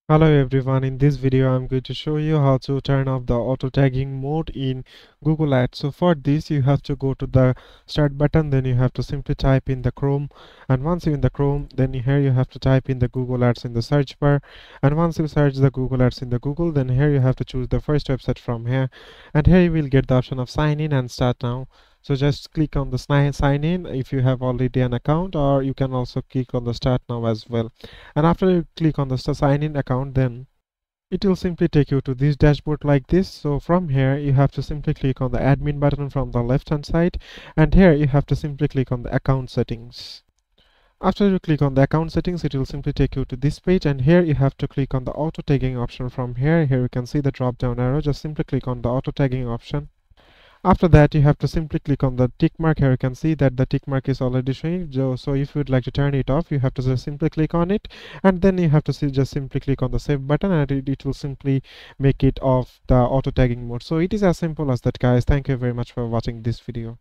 Hello everyone, in this video I'm going to show you how to turn off the auto tagging mode in Google Ads. So for this you have to go to the start button, then you have to simply type in the Chrome, and once you're in the Chrome, then here you have to type in the Google Ads in the search bar, and once you search the Google Ads in the Google, then here you have to choose the first website from here, and here you will get the option of sign in and start now. So just click on the sign in if you have already an account, or you can also click on the start now as well. And after you click on the sign in account, then it will simply take you to this dashboard like this. So from here you have to simply click on the admin button from the left hand side, and here you have to simply click on the account settings. After you click on the account settings, it will simply take you to this page, and here you have to click on the auto tagging option. From here you can see the drop down arrow. Just simply click on the auto tagging option. After that, you have to simply click on the tick mark. Here you can see that the tick mark is already showing. So if you would like to turn it off, you have to just simply click on it, and then you have to just simply click on the save button, and it will simply make it off the auto tagging mode. So it is as simple as that, guys. Thank you very much for watching this video.